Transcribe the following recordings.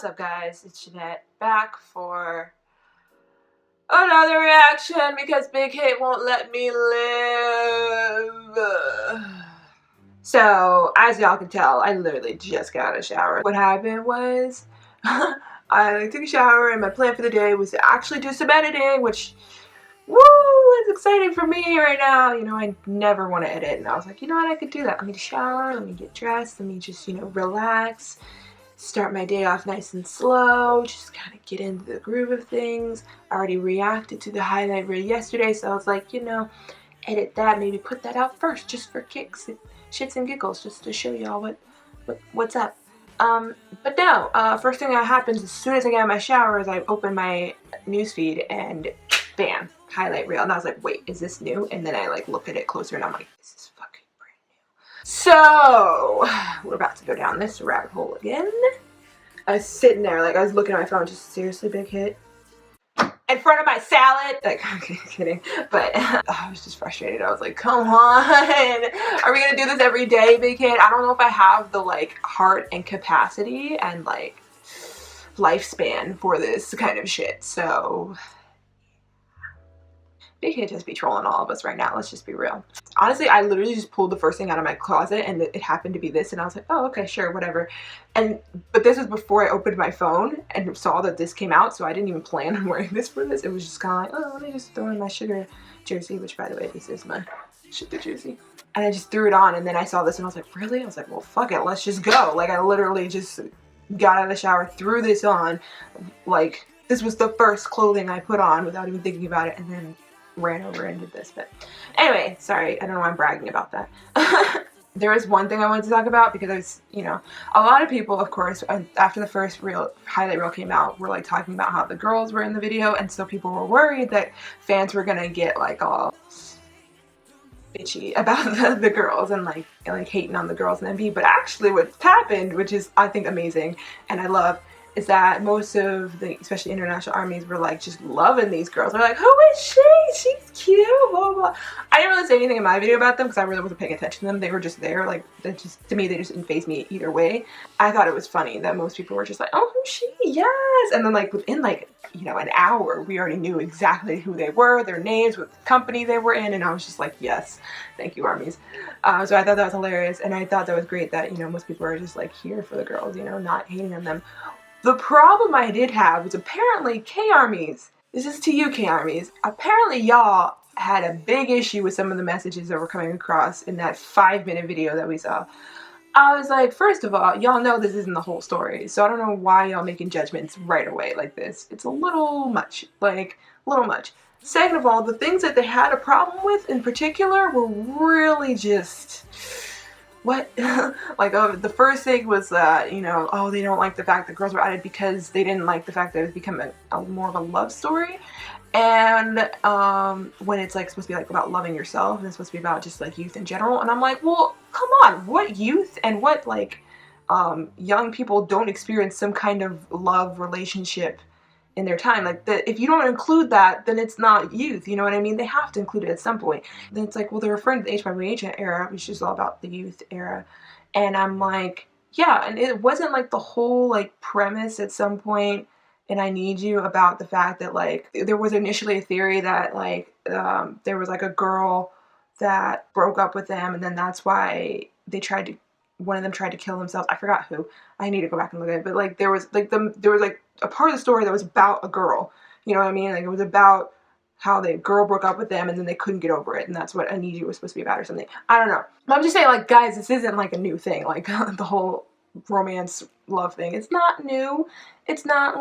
What's up, guys? It's Jeanette back for another reaction because Big Hit won't let me live. So, as y'all can tell, I literally just got out of the shower. What happened was I took a shower and my plan for the day was to actually do some editing, which, woo, it's exciting for me right now. You know, I never want to edit, and I was like, you know what, I could do that. Let me shower, let me get dressed, let me just, relax. Start my day off nice and slow, just kind of get into the groove of things. I already reacted to the highlight reel yesterday, so I was like, edit that, maybe put that out first, just for kicks, shits and giggles, just to show y'all what's up. But no, first thing that happens as soon as I get out of my shower is I open my newsfeed and bam, highlight reel. And I was like, wait, is this new? And then I look at it closer and I'm like, this is fucking brand new. So we're about to go down this rabbit hole again. I was sitting there, I was looking at my phone, just seriously, Big Hit? In front of my salad? I'm kidding. But I was just frustrated. I was like, come on. Are we gonna do this every day, Big Hit? I don't know if I have the, heart and capacity and, lifespan for this kind of shit. So Big Hit just be trolling all of us right now. Let's just be real. Honestly, I literally just pulled the first thing out of my closet and it happened to be this, and I was like, oh, okay, sure, whatever. But this was before I opened my phone and saw that this came out, so I didn't even plan on wearing this for this. It was just kind of like, oh, let me just throw in my Sugar jersey, which, by the way, this is my Sugar jersey. And I just threw it on, and then I saw this and I was like, really? I was like, well, fuck it, let's just go. I literally just got out of the shower, threw this on, this was the first clothing I put on without even thinking about it, and then ran over and did this. But anyway, sorry, I don't know why I'm bragging about that. There is one thing I wanted to talk about because a lot of people, of course, after the first highlight reel came out, were talking about how the girls were in the video, and so people were worried that fans were gonna get all bitchy about the girls and hating on the girls in MV. But actually what's happened, which is I think amazing and I love, is that most of the, especially international armies, were just loving these girls. They're like, who is she? She's cute, blah, blah. I didn't really say anything in my video about them because I really wasn't paying attention to them. They were just there, to me, they just didn't faze me either way. I thought it was funny that most people were just like, oh, who's she? Yes! And then within an hour, we already knew exactly who they were, their names, what company they were in, and I was just like, yes, thank you, armies. So I thought that was hilarious, and I thought that was great that, most people are just here for the girls, not hating on them. The problem I did have was apparently K-Armies, this is to you K-Armies, apparently y'all had a big issue with some of the messages that were coming across in that 5-minute video that we saw. I was like, first of all, y'all know this isn't the whole story, so I don't know why y'all making judgments right away like this. It's a little much, little much. Second of all, the things that they had a problem with in particular were really just... what? The first thing was that, oh, they don't like the fact that girls were added because they didn't like the fact that it was becoming more of a love story. And when it's supposed to be about loving yourself, and it's supposed to be about just youth in general. And I'm like, well, come on, what youth and what young people don't experience some kind of love relationship in their time? If you don't include that, then it's not youth, you know what I mean? They have to include it at some point. Then it's well, they're referring to the HYYH era, which is all about the youth era. And I'm like, yeah, and it wasn't the whole premise at some point, and I Need You, about the fact that there was initially a theory that there was a girl that broke up with them, and then that's why they tried to, one of them tried to kill themselves. I forgot who. I need to go back and look at it. But there was a part of the story that was about a girl. You know what I mean? It was about how the girl broke up with them and then they couldn't get over it, and that's what I Need You was supposed to be about or something. I don't know. But I'm just saying, guys, this isn't a new thing. The whole romance love thing. It's not new. It's not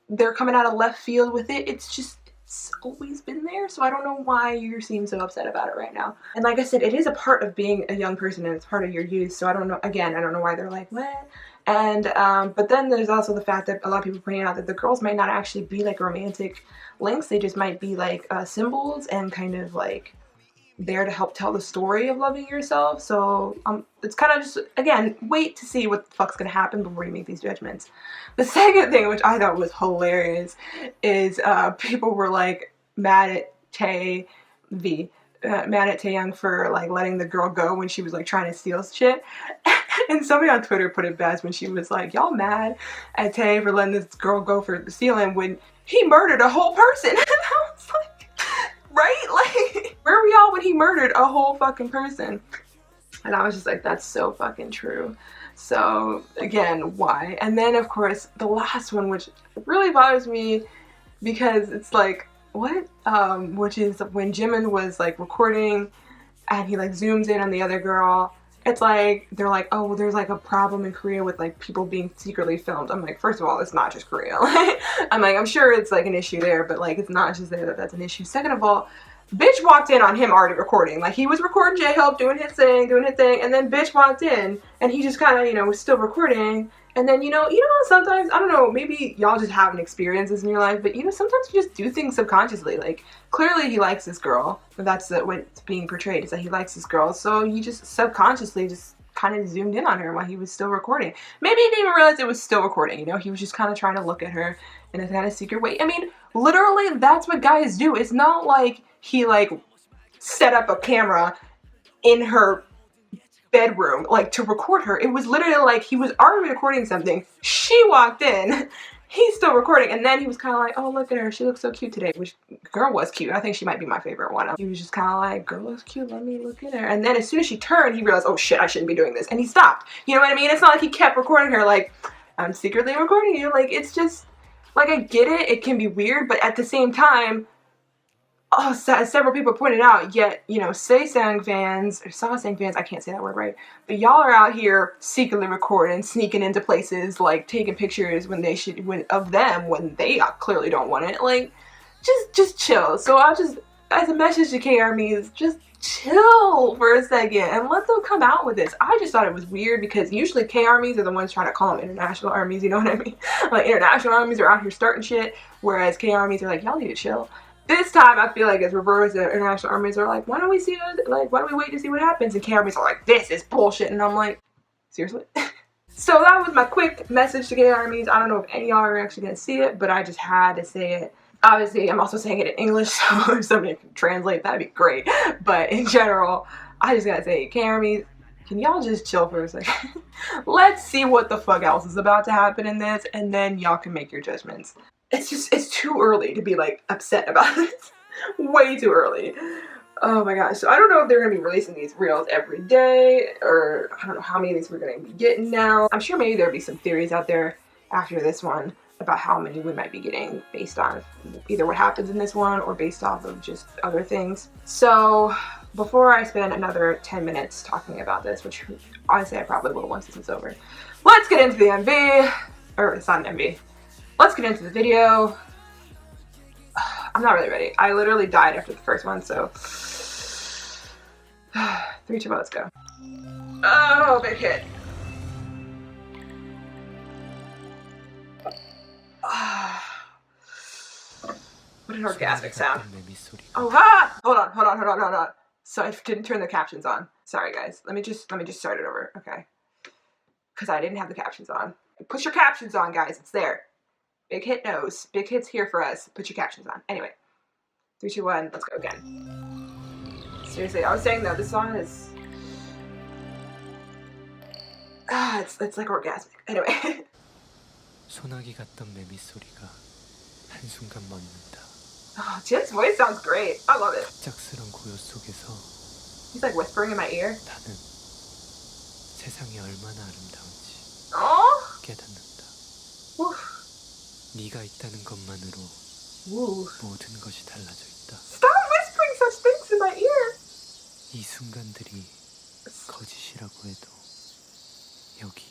they're coming out of left field with it. It's just, it's always been there, so I don't know why you seem so upset about it right now. And like I said, it is a part of being a young person and it's part of your youth, so I don't know, again, I don't know why they're like, what? And but then there's also the fact that a lot of people pointing out that the girls might not actually be romantic links, they just might be symbols and kind of there to help tell the story of loving yourself. So it's kind of just, again, wait to see what the fuck's gonna happen before you make these judgments. The second thing, which I thought was hilarious, is people were mad at mad at Taeyoung for letting the girl go when she was trying to steal shit. And somebody on Twitter put it best when she was like, y'all mad at Tay for letting this girl go for stealing when he murdered a whole person. And I was like, right? Like, where were y'all when he murdered a whole fucking person? And I was just like, that's so fucking true. So again, why? And then of course the last one, which really bothers me because it's like, what? Which is when Jimin was like recording and he like zooms in on the other girl. It's like, they're like, oh, well, there's like a problem in Korea with like people being secretly filmed. I'm like, first of all, it's not just Korea. I'm like, I'm sure it's like an issue there, but like, it's not just there that that's an issue. Second of all, bitch walked in on him already recording. Like, he was recording J-Hope, doing his thing, and then bitch walked in, and he just kind of, you know, was still recording. And then, you know, sometimes, I don't know, maybe y'all just haven't experienced this in your life, but, you know, sometimes you just do things subconsciously. Like, clearly he likes this girl. That's what's being portrayed, is that he likes this girl. So you just subconsciously just kind of zoomed in on her while he was still recording. Maybe he didn't even realize it was still recording, you know? He was just kind of trying to look at her in a kind of secret way. I mean, literally, that's what guys do. It's not like he, like, set up a camera in her bedroom, like, to record her. It was literally like he was already recording something. She walked in. He's still recording, and then he was kind of like, oh, look at her, she looks so cute today, which, girl was cute. I think she might be my favorite one. He was just kind of like, girl looks cute, let me look at her. And then as soon as she turned, he realized, oh shit, I shouldn't be doing this, and he stopped. You know what I mean? It's not like he kept recording her like, I'm secretly recording you. Like, it's just, like, I get it, it can be weird, but at the same time, oh, several people pointed out, yet, you know, Saesang fans, or Sawsang fans, I can't say that word right, but y'all are out here secretly recording, sneaking into places, like, taking pictures when they should, of them, when they clearly don't want it. Like, just chill. So I'll just, as a message to K-Armies, just chill for a second and let them come out with this. I just thought it was weird because usually K-Armies are the ones trying to call them international armies, you know what I mean? Like, international armies are out here starting shit, whereas K-Armies are like, y'all need to chill. This time, I feel like it's reversed. The international armies are like, why don't we see it? Like, why don't we wait to see what happens? And K-Armies are like, this is bullshit. And I'm like, seriously? So that was my quick message to K-Armies. I don't know if any of y'all are actually going to see it, but I just had to say it. Obviously, I'm also saying it in English, so if somebody can translate, that'd be great. But in general, I just gotta say, K-Armies, can y'all just chill for a second? Let's see what the fuck else is about to happen in this, and then y'all can make your judgments. It's too early to be, like, upset about this. Way too early. Oh my gosh. So I don't know if they're going to be releasing these reels every day, or I don't know how many of these we're going to be getting now. I'm sure maybe there'll be some theories out there after this one about how many we might be getting based on either what happens in this one or based off of just other things. So before I spend another 10 minutes talking about this, which honestly I probably will once this is over, let's get into the MV. Or it's not an MV. Let's get into the video. I'm not really ready. I literally died after the first one, so 3, 2, 1, let's go. Oh, big hit. What an orgasmic sound. Oh, ah! Hold on. So I didn't turn the captions on. Sorry guys. Let me just start it over. Okay. Because I didn't have the captions on. Put your captions on, guys. It's there. Big Hit knows. Big Hit's here for us. Put your captions on. Anyway. 3, 2, 1, let's go again. Seriously, I was saying though, this song is... it's like orgasmic. Anyway. 소나기 같던 매미 소리가 한순간 멎는다. Oh, Jin's voice sounds great. I love it. 갑작스런 고요 속에서 He's like whispering in my ear. 나는 세상이 얼마나 아름다운지 Oh. 깨닫는다. Oof. 네가 있다는 것만으로 Ooh. 모든 것이 달라져 있다. Stop whispering such things in my ear. 이 순간들이 거짓이라고 해도 여기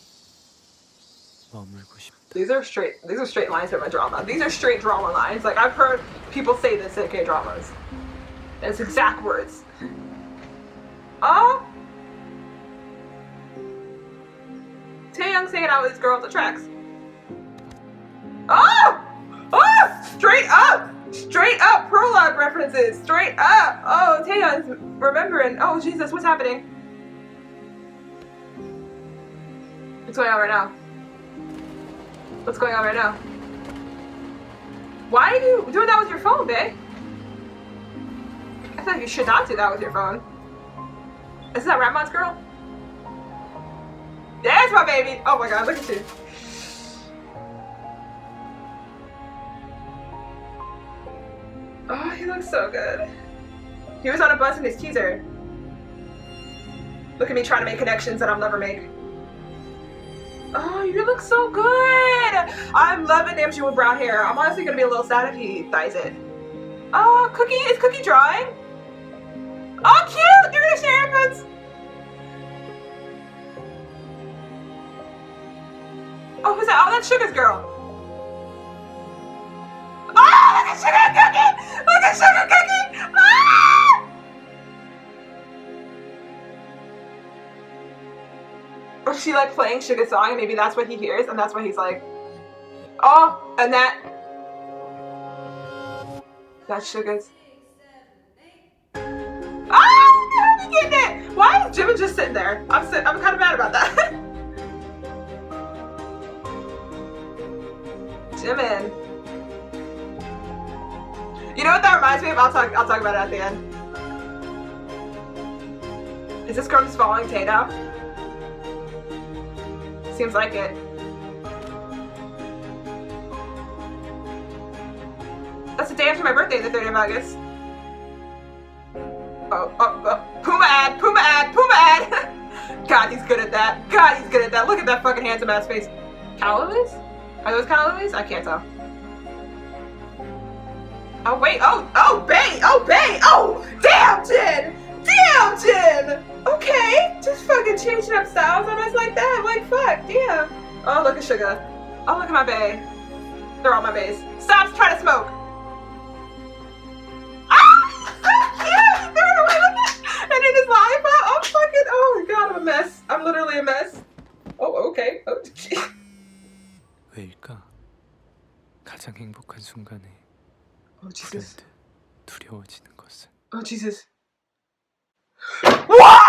머물고 싶다. These are straight lines from a drama. These are straight drama lines. Like, I've heard people say this in K-dramas. It's exact words. Oh! Taehyung singing out with his girl at the tracks. Oh! Oh! Straight up! Straight up prologue references! Straight up! Oh, Taehyung's remembering. Oh, Jesus, what's happening? What's going on right now? What's going on right now? Why are you doing that with your phone, babe? I feel like you should not do that with your phone. Is that Rammon's girl? There's my baby. Oh my god, look at you. Oh, he looks so good. He was on a bus in his teaser. Look at me trying to make connections that I'll never make. Oh, you look so good. I'm loving Namjoon with brown hair. I'm honestly gonna be a little sad if he dyes it. Oh, Cookie, is Cookie drawing? Oh, cute! They're gonna share earbuds. Oh, who's that? Oh, that's Suga's girl. Oh, look at Sugar Cookie! Look at Sugar Cookie! Ah! Or she like playing Suga's song, and maybe that's what he hears, and that's why he's like, oh, and that's Suga's. Ah, I'm getting it. Why is Jimin just sitting there? I'm kind of mad about that. Jimin. You know what that reminds me of? I'll talk about it at the end. Is this girl just following Tay now? Seems like it. That's the day after my birthday, the 3rd of August. Oh. Puma ad. God, he's good at that. Look at that fucking handsome ass face. Calla Lilies? Are those Calla Lilies? I can't tell. Oh wait, oh, Bae! Oh, damn, Jin! Okay, just fucking changing up styles on us like that, like fuck, damn. Oh, look at Suga. Oh, look at my Bae. They're all my Baes. Stop trying to smoke. Ah, so cute! He threw it away, look at, and in his lollipop, oh fucking, oh my god, I'm a mess. I'm literally a mess. Oh, okay. Oh, 왜일까? 가장 행복한 순간에 oh Jesus. 두려워지는 것은. Oh Jesus. What?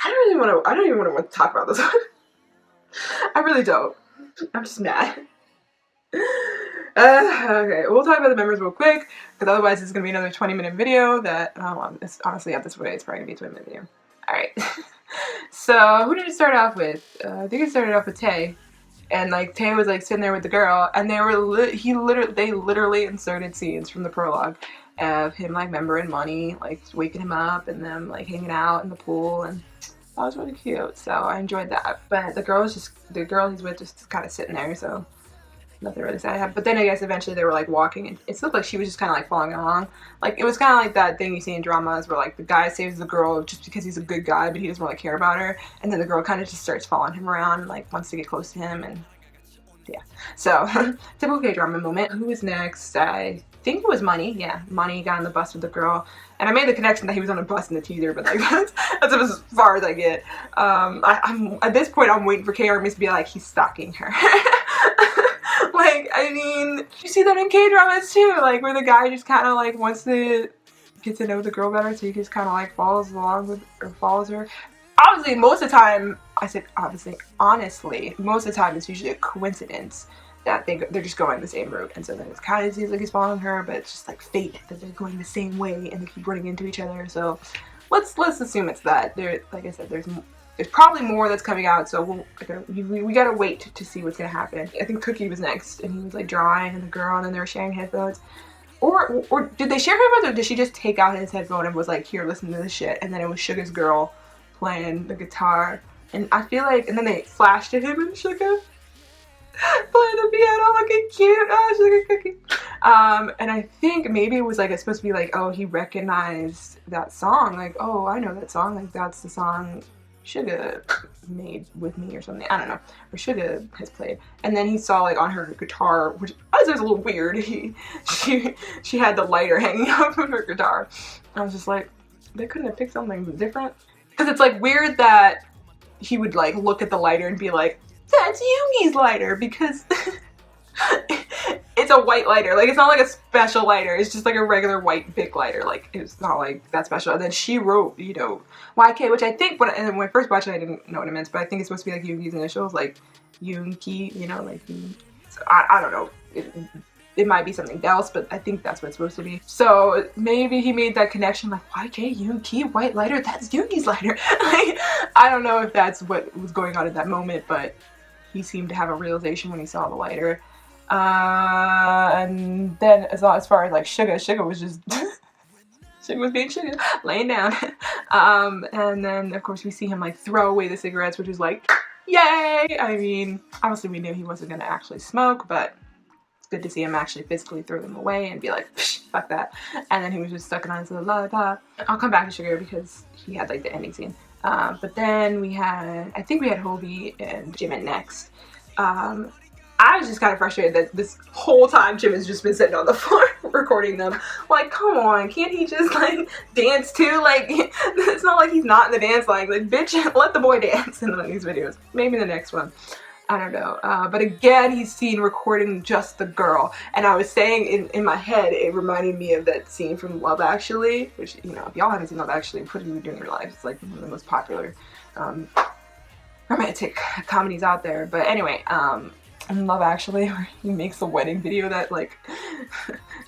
I don't even want to talk about this one. I really don't. I'm just mad. Okay, we'll talk about the members real quick, because otherwise it's going to be another 20-minute video that, it's, honestly, at this rate, it's probably going to be a 20-minute video. Alright. So, who did it start off with? I think it started off with Tay. And, like, Tay was, like, sitting there with the girl, and they literally inserted scenes from the prologue of him, like, remembering money, like, waking him up, and them, like, hanging out in the pool, and that was really cute, so I enjoyed that. But the girl he's with just kind of sitting there, so nothing really sad. But then I guess eventually they were like walking, and it looked like she was just kind of like following along. Like it was kind of like that thing you see in dramas where like the guy saves the girl just because he's a good guy, but he doesn't really care about her, and then the girl kind of just starts following him around, and, like wants to get close to him, and yeah. So typical K-drama moment. Who was next? I think it was Money. Yeah, Money got on the bus with the girl, and I made the connection that he was on a bus in the teaser, but like that's as far as I get. I'm at this point I'm waiting for K-Army to be like he's stalking her. Like, I mean, you see that in K-dramas too, like where the guy just kind of like wants to get to know the girl better, so he just kind of like follows along with or follows her. Obviously, most of the time, honestly, most of the time it's usually a coincidence that they're just going the same route, and so then it kind of seems like he's following her, but it's just like fate that they're going the same way and they keep running into each other. So let's assume it's that. There, like I said, there's probably more that's coming out, so we gotta wait to see what's gonna happen. I think Cookie was next, and he was like drawing, and the girl, and then they were sharing headphones. Or did they share headphones, or did she just take out his headphone and was like, here, listen to this shit, and then it was Suga's girl playing the guitar, and I feel like, and then they flashed at him and Suga playing the piano, looking cute. Oh, Sugar Cookie. And I think maybe it was like it's supposed to be like, oh, he recognized that song, like, oh, I know that song, like that's the song Suga made with me or something, I don't know, or Suga has played. And then he saw like on her guitar, which I was a little weird, she had the lighter hanging up of her guitar. I was just like, they couldn't have picked something different, because it's like weird that he would like look at the lighter and be like, that's Yoongi's lighter, because It's a white lighter. Like, it's not like a special lighter. It's just like a regular white Bic lighter. Like, it's not like that special. And then she wrote, you know, YK, which I think when I first watched it, I didn't know what it meant, but I think it's supposed to be like Yoongi's initials, like Yoonki, you know, like. So I don't know. It might be something else, but I think that's what it's supposed to be. So maybe he made that connection, like, YK, Yoonki, white lighter, that's Yoongi's lighter. Like, I don't know if that's what was going on at that moment, but he seemed to have a realization when he saw the lighter. And then as far as like Suga was just Suga was being Suga, laying down. And then of course we see him like throw away the cigarettes, which is like, yay! I mean, obviously we knew he wasn't gonna actually smoke, but it's good to see him actually physically throw them away and be like, fuck that. And then he was just sucking on his little lollipop. I'll come back to Suga because he had like the ending scene. But then I think we had Hobie and Jimin next. I was just kind of frustrated that this whole time Jimin's just been sitting on the floor recording them. Like, come on, can't he just like dance too? Like, it's not like he's not in the dance line. Like, bitch, let the boy dance in these videos. Maybe the next one. I don't know. But again, he's seen recording just the girl. And I was saying in my head, it reminded me of that scene from Love Actually, which, you know, if y'all haven't seen Love Actually, what are you doing in your life? It's like one of the most popular romantic comedies out there. But anyway, in Love Actually, where he makes a wedding video that like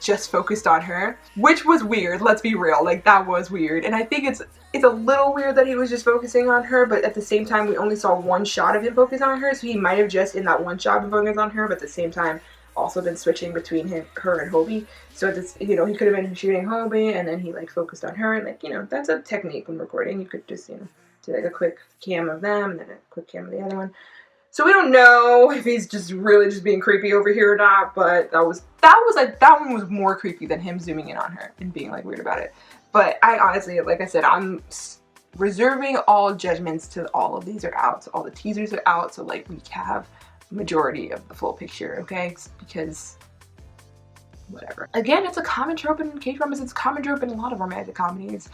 just focused on her, which was weird. Let's be real, like that was weird. And I think it's a little weird that he was just focusing on her, but at the same time we only saw one shot of him focus on her, so he might have just in that one shot been focused on her, but at the same time also been switching between her and Hobie. So this, you know, he could have been shooting Hobie and then he like focused on her, and like, you know, that's a technique when recording. You could just, you know, do like a quick cam of them and then a quick cam of the other one. So we don't know if he's just really just being creepy over here or not, but that one was more creepy than him zooming in on her and being like weird about it. But I honestly, like I said, I'm reserving all judgments till all of these are out. So all the teasers are out, so like we have majority of the full picture, okay? Because whatever. Again, it's a common trope in K-dramas. It's a common trope in a lot of romantic comedies.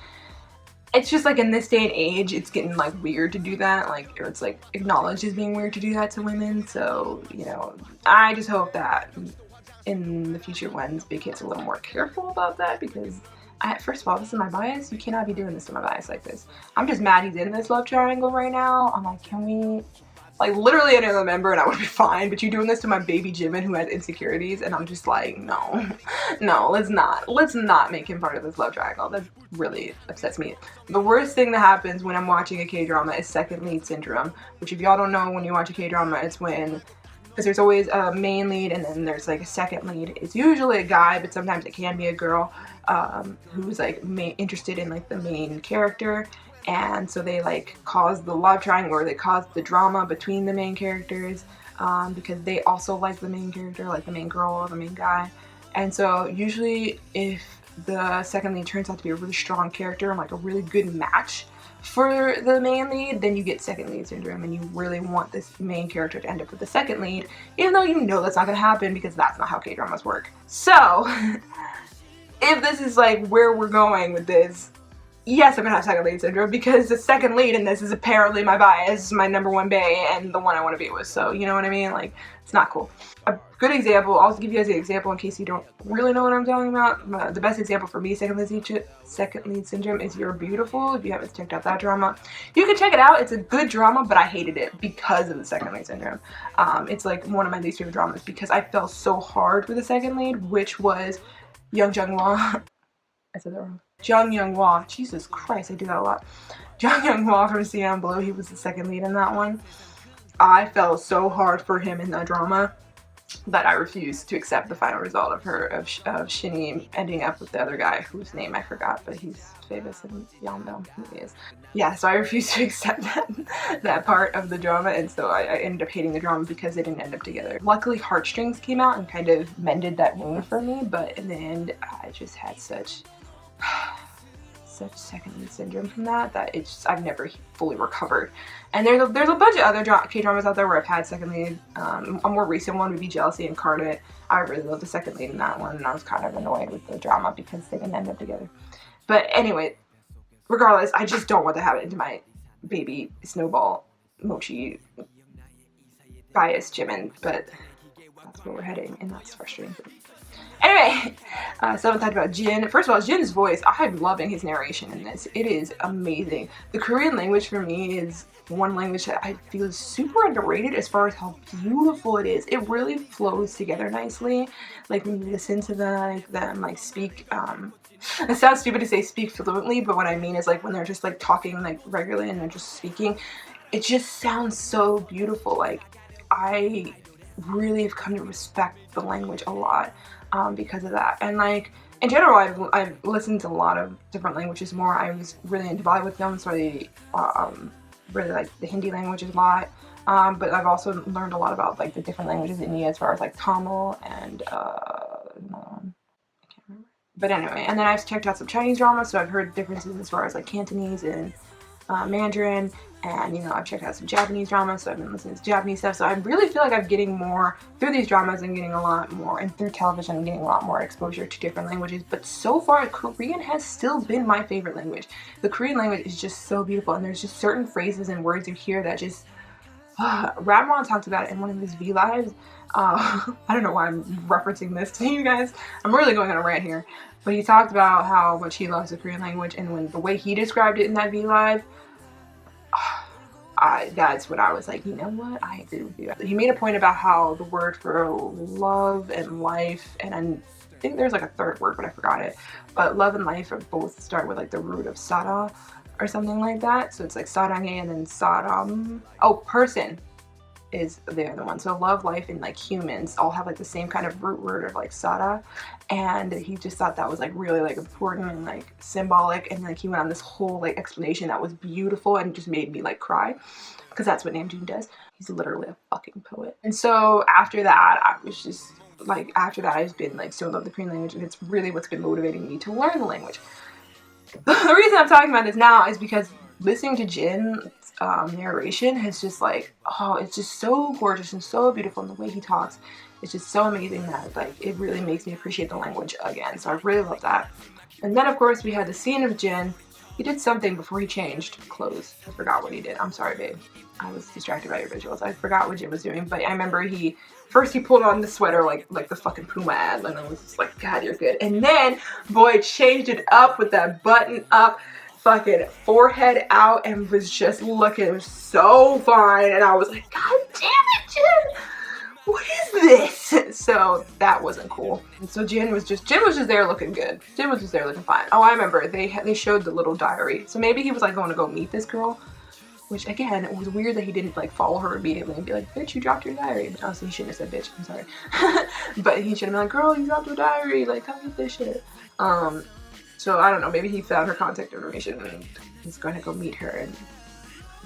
It's just like in this day and age, it's getting like weird to do that. Like, it's like acknowledged as being weird to do that to women. So, you know, I just hope that in the future ones, Big Hit's a little more careful about that, because first of all, this is my bias. You cannot be doing this to my bias like this. I'm just mad he's in this love triangle right now. I'm like, can we, like, literally another member and I would be fine, but you're doing this to my baby Jimin who has insecurities, and I'm just like, no, let's not make him part of this love triangle. That really upsets me. The worst thing that happens when I'm watching a K-drama is second lead syndrome, which if y'all don't know, when you watch a K-drama, it's when, because there's always a main lead and then there's like a second lead. It's usually a guy, but sometimes it can be a girl who's like interested in like the main character. And so they like cause the love triangle, or they cause the drama between the main characters because they also like the main character, like the main girl or the main guy. And so usually if the second lead turns out to be a really strong character and like a really good match for the main lead, then you get second lead syndrome and you really want this main character to end up with the second lead, even though you know that's not going to happen because that's not how K-dramas work. So if this is like where we're going with this, yes, I'm gonna have second lead syndrome because the second lead in this is apparently my bias, my number one bae, and the one I want to be with. So, you know what I mean? Like, it's not cool. A good example, I'll give you guys an example in case you don't really know what I'm talking about. The best example for me, second lead syndrome, is You're Beautiful. If you haven't checked out that drama, you can check it out. It's a good drama, but I hated it because of the second lead syndrome. It's like one of my least favorite dramas because I fell so hard for the second lead, which was Jung Young-won. I said that wrong. Jung Young-won. Jesus Christ, I do that a lot. Jung Young-won from Cyan Blue. He was the second lead in that one. I fell so hard for him in that drama that I refused to accept the final result of Shinny ending up with the other guy whose name I forgot, but he's famous and y'all know who he is. Yeah, so I refused to accept that part of the drama, and so I ended up hating the drama because they didn't end up together. Luckily, Heartstrings came out and kind of mended that wound for me, but in the end, I just had such second lead syndrome from that I've never fully recovered. And there's a bunch of other K-dramas out there where I've had second lead. A more recent one would be Jealousy Incarnate. I really love the second lead in that one, and I was kind of annoyed with the drama because they didn't end up together. But anyway, regardless, I just don't want to have it into my baby Snowball Mochi bias Jimin. But that's where we're heading, and that's frustrating for me. Anyway, so I talked about Jin. First of all, Jin's voice, I'm loving his narration in this. It is amazing. The Korean language for me is one language that I feel is super underrated as far as how beautiful it is. It really flows together nicely. Like when you listen to them like speak, it sounds stupid to say speak fluently, but what I mean is like when they're just like talking like regularly and they're just speaking, it just sounds so beautiful. Like I really have come to respect the language a lot because of that. And like in general, I've listened to a lot of different languages more. I was really into Bollywood films, so I really like the Hindi language a lot. But I've also learned a lot about like the different languages in India as far as like Tamil and but anyway, and then I've checked out some Chinese drama, so I've heard differences as far as like Cantonese and Mandarin, and you know, I've checked out some Japanese drama, so I've been listening to Japanese stuff. So I really feel like I'm getting more through these dramas and getting a lot more, and through television I'm getting a lot more exposure to different languages. But so far, Korean has still been my favorite language. The Korean language is just so beautiful, and there's just certain phrases and words you hear that just Ramron talked about it in one of his V lives. I don't know why I'm referencing this to you guys. I'm really going on a rant here. But he talked about how much he loves the Korean language, and when the way he described it in that V live, that's when I was like, you know what, I agree with you. He made a point about how the word for love and life, and I think there's like a third word, but I forgot it. But love and life are both start with like the root of Sara or something like that. So it's like Sarange and then Saram. Oh, person is the other one. So love, life, and like humans all have like the same kind of root word of like Sara, and he just thought that was like really like important and like symbolic, and like he went on this whole like explanation that was beautiful and just made me like cry, because that's what Namjoon does. He's literally a fucking poet. And so after that, I was just like, after that I've been like so in love with the Korean language, and it's really what's been motivating me to learn the language. The reason I'm talking about this now is because listening to Jin's narration has just like, oh, it's just so gorgeous and so beautiful, and the way he talks, it's just so amazing that like it really makes me appreciate the language again. So I really love that. And then of course we had the scene of Jin. He did something before he changed clothes. I forgot what he did. I'm sorry, babe. I was distracted by your visuals. I forgot what Jin was doing, but I remember he pulled on the sweater like the fucking Puma ad, and I was just like, God, you're good. And then boy changed it up with that button up, fucking forehead out, and was just looking so fine. And I was like, God damn it, Jin! What is this? So that wasn't cool. And so Jin was just there looking good. Jin was just there looking fine. Oh, I remember they showed the little diary. So maybe he was like going to go meet this girl, which again, it was weird that he didn't like follow her immediately and be like, bitch, you dropped your diary. But honestly, he shouldn't have said bitch, I'm sorry. But he should have been like, girl, you dropped your diary, like come get this shit. So I don't know, maybe he found her contact information and he's going to go meet her and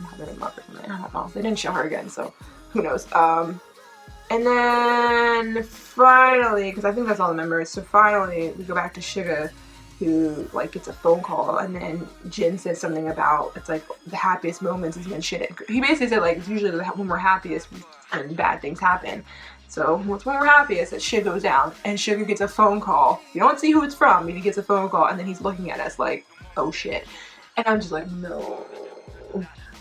have her in love or something. I don't know. They didn't show her again, so who knows. And then finally, because I think that's all the members, so finally we go back to Suga, who like gets a phone call, and then Jin says something about, it's like the happiest moments is when shit. He basically said like it's usually when we're happiest when bad things happen. So when we're happiest, that shit goes down, and Suga gets a phone call. You don't see who it's from, but he gets a phone call, and then he's looking at us like, oh shit. And I'm just like, no.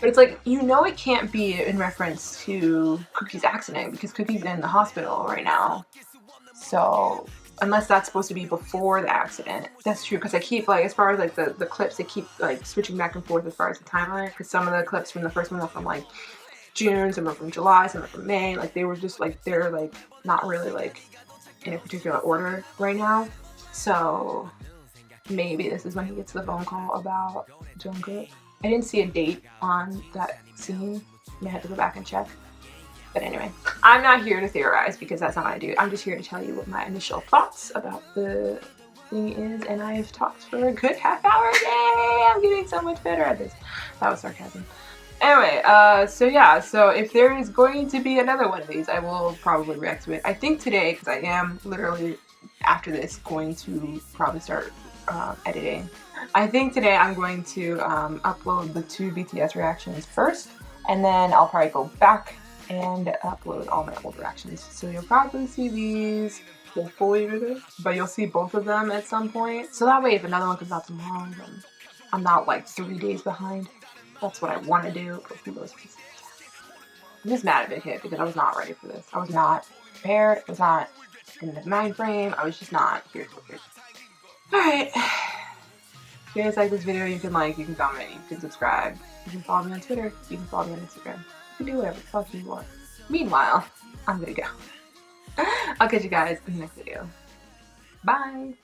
But it's like, you know, it can't be in reference to Cookie's accident, because Cookie's in the hospital right now. So unless that's supposed to be before the accident. That's true, because I keep like, as far as like the clips, they keep like switching back and forth as far as the timeline, because some of the clips from the first one were from like June, some are from July, some are from May. Like they were just like, they're like not really like in a particular order right now. So maybe this is when he gets the phone call about Jungkook. I didn't see a date on that scene. I had to go back and check. But anyway, I'm not here to theorize, because that's not what I do. I'm just here to tell you what my initial thoughts about the thing is, and I've talked for a good half hour. Yay! I'm getting so much better at this. That was sarcasm. Anyway, so yeah, so if there is going to be another one of these, I will probably react to it. I think today, because I am literally, after this, going to probably start editing. I think today I'm going to upload the 2 BTS reactions first, and then I'll probably go back and upload all my old reactions. So you'll probably see these, hopefully, but you'll see both of them at some point. So that way, if another one comes out tomorrow, then I'm not like 3 days behind. That's what I want to do, but who knows? I'm just mad at Big Hit because I was not ready for this. I was not prepared. I was not in the mind frame. I was just not here for it. Alright. If you guys like this video, you can like, you can comment, you can subscribe. You can follow me on Twitter. You can follow me on Instagram. You can do whatever the fuck you want. Meanwhile, I'm gonna go. I'll catch you guys in the next video. Bye!